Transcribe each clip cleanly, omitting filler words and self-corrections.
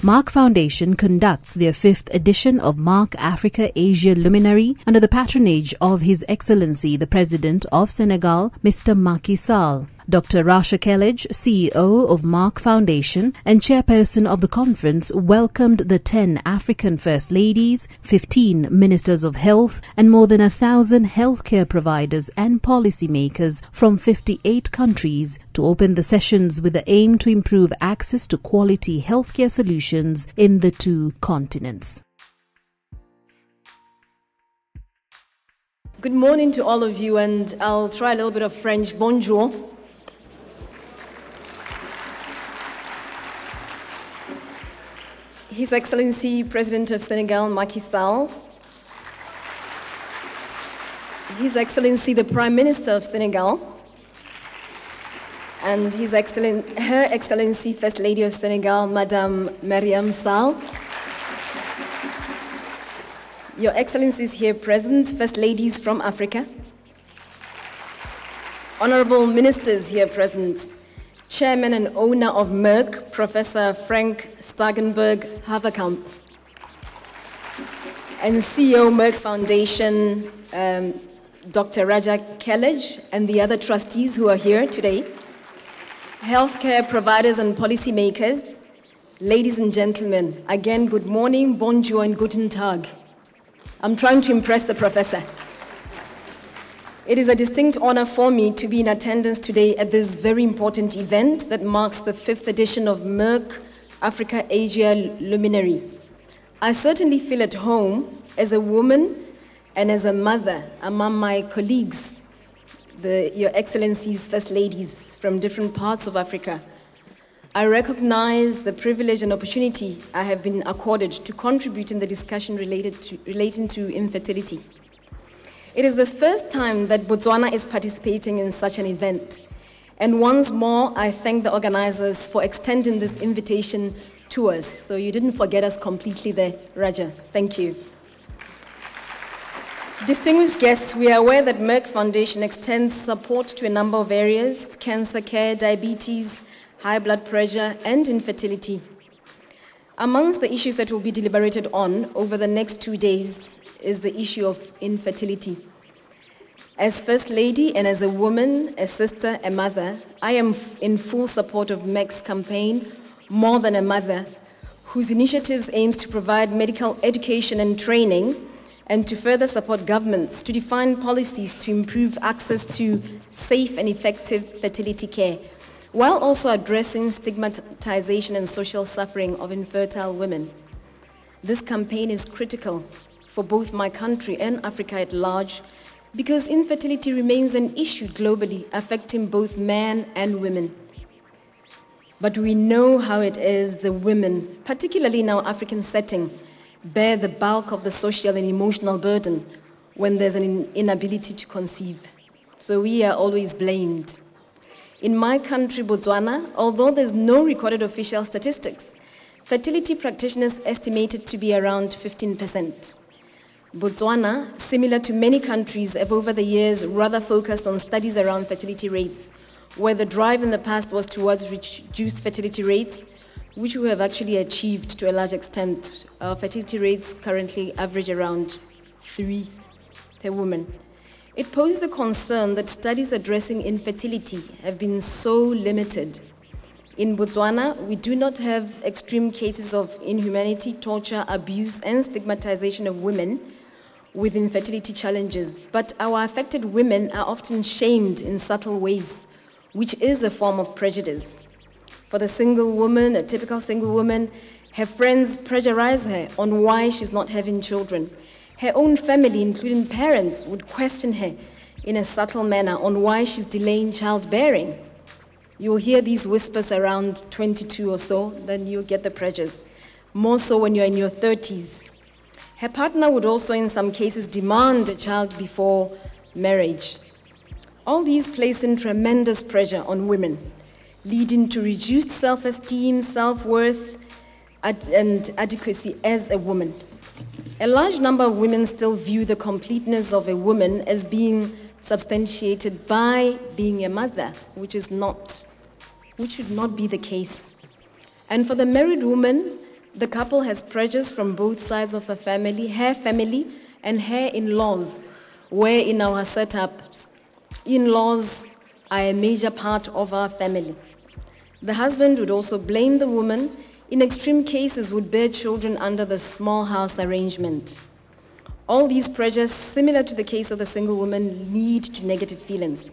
Merck Foundation conducts their 5th edition of Merck Africa Asia Luminary under the patronage of His Excellency the President of Senegal, Mr. Macky Sall. Dr. Rasha Kellage, CEO of Merck Foundation and chairperson of the conference, welcomed the 10 African First Ladies, 15 Ministers of Health, and more than 1,000 healthcare providers and policymakers from 58 countries to open the sessions with the aim to improve access to quality healthcare solutions in the 2 continents. Good morning to all of you, and I'll try a little bit of French. Bonjour. His Excellency President of Senegal, Macky Sall, His Excellency the Prime Minister of Senegal, and Her Excellency First Lady of Senegal, Madame Mariam Sall, Your Excellencies here present, First Ladies from Africa, Honorable Ministers here present, Chairman and owner of Merck, Professor Frank Starkenberg-Haverkamp, and CEO Merck Foundation, Dr. Rasha Kellage, and the other trustees who are here today, healthcare providers and policymakers, ladies and gentlemen, again, good morning, bonjour, and guten Tag. I'm trying to impress the professor. It is a distinct honor for me to be in attendance today at this very important event that marks the 5th edition of Merck Africa Asia Luminary. I certainly feel at home as a woman and as a mother among my colleagues, Your Excellencies, First Ladies from different parts of Africa. I recognize the privilege and opportunity I have been accorded to contribute in the discussion relating to infertility. It is the first time that Botswana is participating in such an event. And once more, I thank the organizers for extending this invitation to us. So you didn't forget us completely there, Raja. Thank you. Distinguished guests, we are aware that Merck Foundation extends support to a number of areas: cancer care, diabetes, high blood pressure, and infertility. Amongst the issues that will be deliberated on over the next 2 days is the issue of infertility. As First Lady and as a woman, a sister, a mother, I am in full support of Merck's campaign, More Than a Mother, whose initiatives aims to provide medical education and training and to further support governments to define policies to improve access to safe and effective fertility care, while also addressing stigmatization and social suffering of infertile women. This campaign is critical for both my country and Africa at large, because infertility remains an issue globally affecting both men and women. But we know how it is the women, particularly in our African setting, bear the bulk of the social and emotional burden when there's an inability to conceive. So we are always blamed. In my country, Botswana, although there's no recorded official statistics, fertility practitioners estimated to be around 15%. Botswana, similar to many countries, have over the years rather focused on studies around fertility rates, where the drive in the past was towards reduced fertility rates, which we have actually achieved to a large extent. Our fertility rates currently average around 3 per woman. It poses a concern that studies addressing infertility have been so limited. In Botswana, we do not have extreme cases of inhumanity, torture, abuse, and stigmatization of women with infertility challenges, but our affected women are often shamed in subtle ways, which is a form of prejudice. For the single woman, a typical single woman, her friends pressurize her on why she's not having children. Her own family, including parents, would question her in a subtle manner on why she's delaying childbearing. You'll hear these whispers around 22 or so, then you'll get the pressures. More so when you're in your 30s. Her partner would also, in some cases, demand a child before marriage. All these placing tremendous pressure on women, leading to reduced self-esteem, self-worth, and adequacy as a woman. A large number of women still view the completeness of a woman as being substantiated by being a mother, which should not be the case. And for the married woman, the couple has pressures from both sides of the family, her family and her in-laws, where in our setups, in-laws are a major part of our family. The husband would also blame the woman, in extreme cases would bear children under the small house arrangement. All these pressures, similar to the case of the single woman, lead to negative feelings.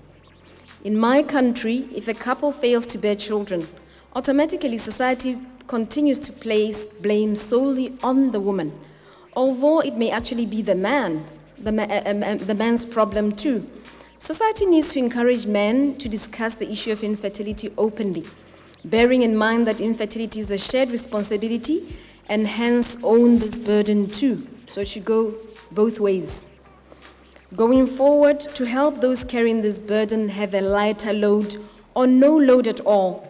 In my country, if a couple fails to bear children, automatically society continues to place blame solely on the woman, although it may actually be the man's problem too. Society needs to encourage men to discuss the issue of infertility openly, bearing in mind that infertility is a shared responsibility and hence own this burden too. So it should go both ways. Going forward, to help those carrying this burden have a lighter load or no load at all.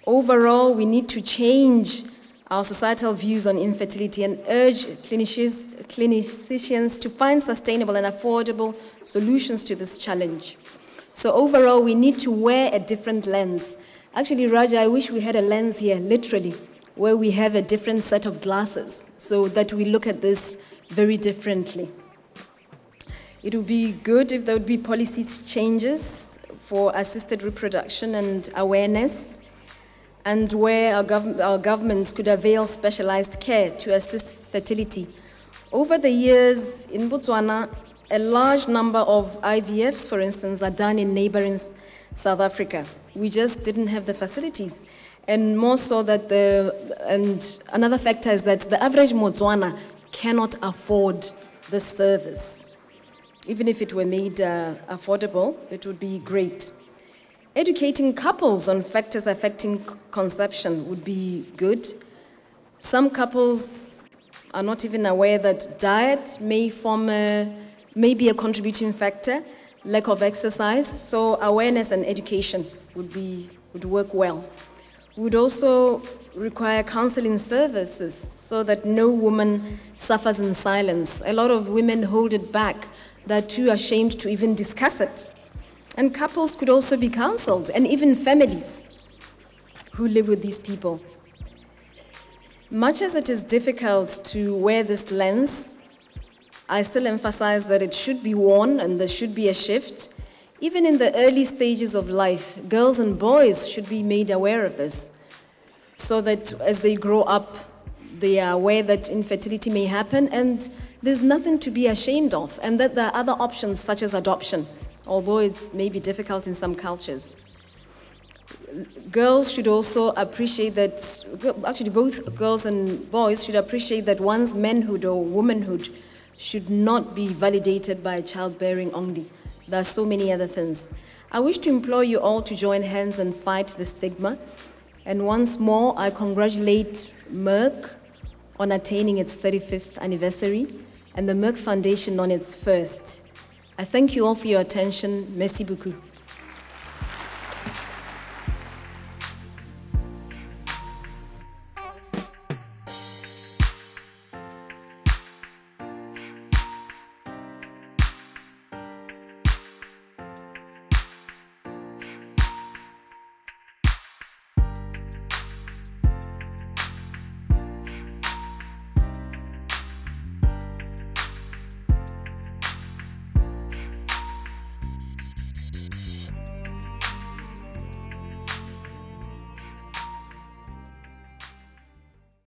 Overall, we need to change our societal views on infertility and urge clinicians to find sustainable and affordable solutions to this challenge. So overall, we need to wear a different lens. Actually, Raja, I wish we had a lens here, literally, where we have a different set of glasses so that we look at this very differently. It would be good if there would be policy changes for assisted reproduction and awareness, and where our governments could avail specialized care to assist fertility. Over the years, in Botswana, a large number of IVFs, for instance, are done in neighboring South Africa. We just didn't have the facilities. And more so that and another factor is that the average Botswana cannot afford this service. Even if it were made affordable, it would be great. Educating couples on factors affecting conception would be good. Some couples are not even aware that diet may be a contributing factor, lack of exercise, so awareness and education would work well. We would also require counseling services so that no woman suffers in silence. A lot of women hold it back. They're too ashamed to even discuss it. And couples could also be counseled, and even families who live with these people. Much as it is difficult to wear this lens, I still emphasize that it should be worn and there should be a shift. Even in the early stages of life, girls and boys should be made aware of this, so that as they grow up, they are aware that infertility may happen and there's nothing to be ashamed of, and that there are other options such as adoption, although it may be difficult in some cultures. Girls should also appreciate that, actually both girls and boys should appreciate that one's manhood or womanhood should not be validated by childbearing only. There are so many other things. I wish to implore you all to join hands and fight the stigma. And once more, I congratulate Merck on attaining its 35th anniversary and the Merck Foundation on its first. I thank you all for your attention. Merci beaucoup.